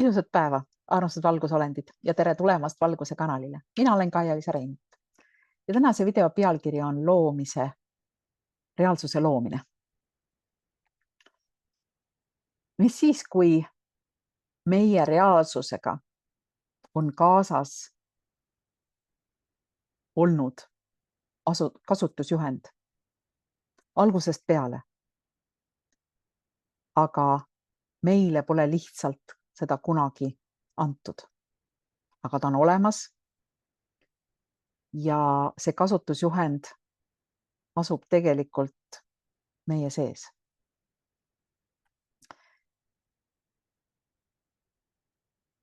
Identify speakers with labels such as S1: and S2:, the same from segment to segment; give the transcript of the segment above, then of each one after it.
S1: Ilusat päeva, armsad valgusolendid ja tere tulemast Valguse kanalile. Mina olen Kaia-Liisa Reinut ja tänase video pealkiri on reaalsuse loomine. Mis siis, kui meie reaalsusega on kaasas olnud kasutusjuhend algusest peale, aga meile pole lihtsalt seda kunagi antud. Aga ta on olemas ja see kasutusjuhend asub tegelikult meie sees.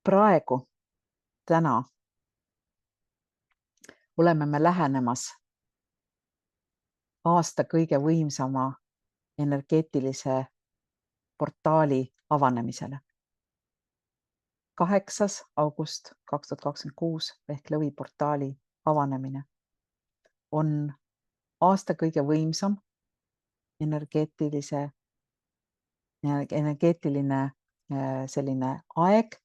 S1: Praegu, täna oleme me lähenemas aasta kõige võimsama energeetilise portaali avanemisele. 8. august 2026 ehk lõviportaali avanemine on aasta kõige võimsam energeetiline selline aeg,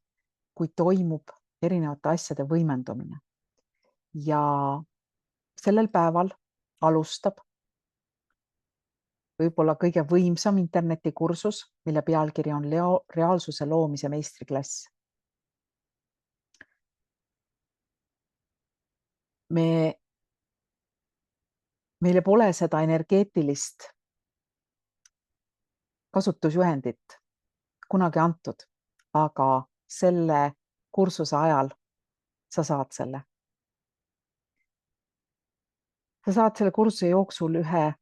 S1: kui toimub erinevate asjade võimendumine. Ja sellel päeval alustab võib-olla kõige võimsam internetikursus, mille pealkiri on reaalsuse loomise meistriklass. Meile pole seda energeetilist kasutusjuhendit kunagi antud, aga selle kursuse ajal sa saad selle. Sa saad selle kursuse jooksul ühe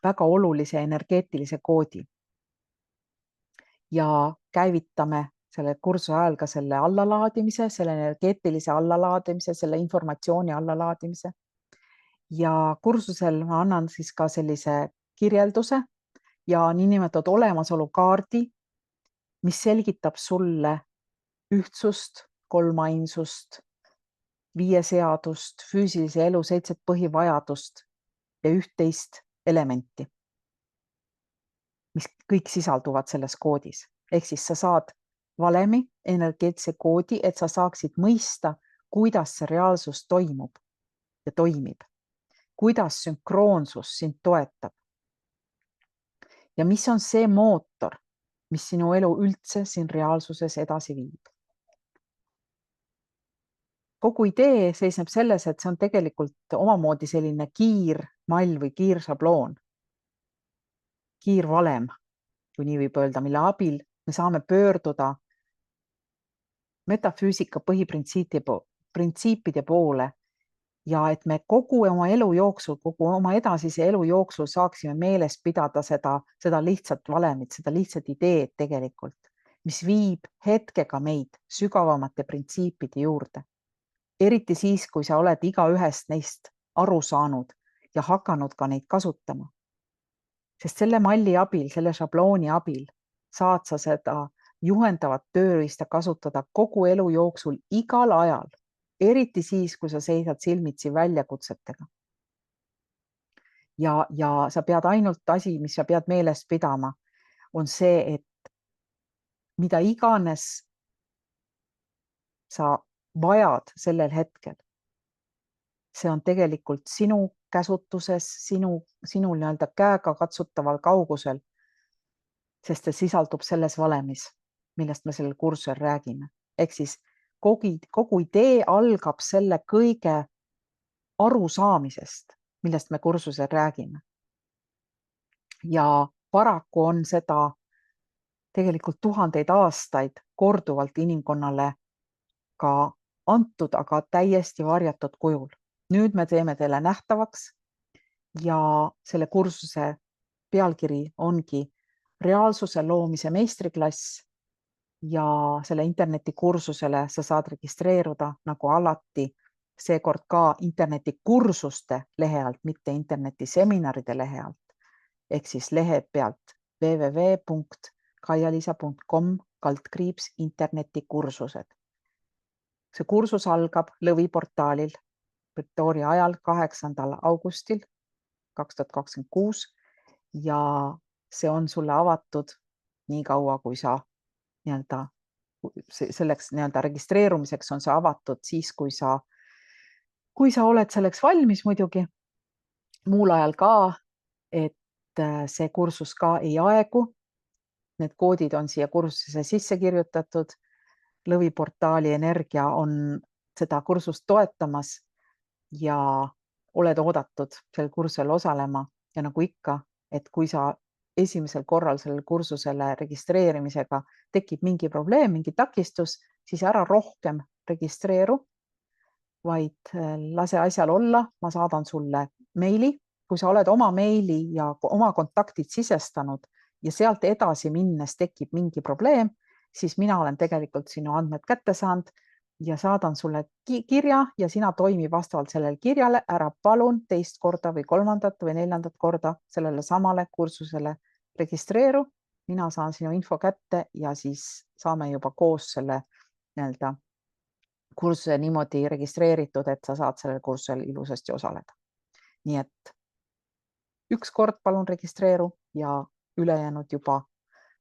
S1: väga olulise energeetilise koodi ja käivitame selle kursuse ajal ka selle allalaadimise, selle energeetilise allalaadimise, selle informatsiooni allalaadimise. Ja kursusel ma annan siis ka sellise kirjelduse ja niinimetatud olemasolukaardi, mis selgitab sulle ühtsust, kolmainsust, 5 seadust, füüsilise elu 7 põhivajadust ja 11 elementi, mis kõik sisalduvad selles koodis. Ehk siis sa saad valemi, energeetilise koodi, et sa saaksid mõista, kuidas see reaalsus toimub ja toimib. Kuidas sünkroonsus sind toetab. Ja mis on see mootor, mis sinu elu üldse siin reaalsuses edasi viib. Kogu idee seisneb selles, et see on tegelikult omamoodi selline kiirmall või kiirsabloon, kiirvalem, kui nii võib öelda, mille abil me saame pöörduda metafüüsika põhiprintsiipide poole ja et me kogu oma elu jooksul, kogu oma edasise elu jooksul saaksime meeles pidada seda lihtsat valemit, seda lihtsat ideed tegelikult, mis viib hetkega meid sügavamate printsiipide juurde. Eriti siis, kui sa oled igaühest neist aru saanud ja hakanud ka neid kasutama. Sest selle malli abil, selle šablooni abil saad sa seda juhendavat tööriista kasutada kogu elu jooksul igal ajal. Eriti siis, kui sa seisad silmitsi väljakutsetega. Ja sa pead ainult asi, mis sa pead meeles pidama, on see, et mida iganes sa vajad sellel hetkel, see on tegelikult sinu käsutuses, sinu nii-öelda käega katsutaval kaugusel, sest see sisaldub selles valemis, millest me sellel kursusel räägime. Ehk siis kogu idee algab selle kõige arusaamisest, millest me kursusel räägime. Ja paraku on seda tegelikult 1000 aastaid korduvalt inimkonnale ka antud, aga täiesti varjatud kujul. Nüüd me teeme teile nähtavaks ja selle kursuse pealkiri ongi reaalsuse loomise meistriklass. Ja selle internetikursusele sa saad registreeruda nagu alati, seekord ka internetikursuste lehe alt, mitte internetiseminaride lehe alt. Ehk siis lehe pealt www.kaialisa.com/internetikursused. See kursus algab lõviportaalil Victoria ajal 8. augustil 2026 ja see on sulle avatud nii kaua, kui sa selleks nii-öelda registreerumiseks on see avatud siis, kui sa oled selleks valmis muidugi. Muul ajal ka, et see kursus ka ei aegu. Need koodid on siia kursusesse sisse kirjutatud. Lõviportaali Energia on seda kursust toetamas ja oled oodatud sel kursusel osalema. Ja nagu ikka, et kui sa esimesel korral sellel kursusele registreerimisega tekib mingi probleem, mingi takistus, siis ära rohkem registreeru, vaid lase asjal olla. Ma saadan sulle meili. Kui sa oled oma meili ja oma kontaktid sisestanud ja sealt edasi minnes tekib mingi probleem, siis mina olen tegelikult sinu andmed kätte saanud ja saadan sulle kirja ja sina toimi vastavalt sellele kirjale. Ära palun teist korda või kolmandat või neljandat korda sellele samale kursusele registreeru. Mina saan sinu info kätte ja siis saame juba koos selle nii-öelda kursuse niimoodi registreeritud, et sa saad sellel kursusel ilusasti osaleda. Nii et üks kord palun registreeru ja ülejäänud juba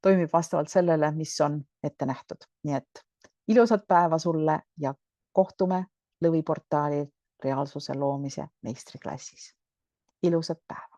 S1: toimib vastavalt sellele, mis on ette nähtud. Nii et ilusat päeva sulle ja kohtume Lõviportaalil reaalsuse loomise meistriklassis. Ilusat päeva!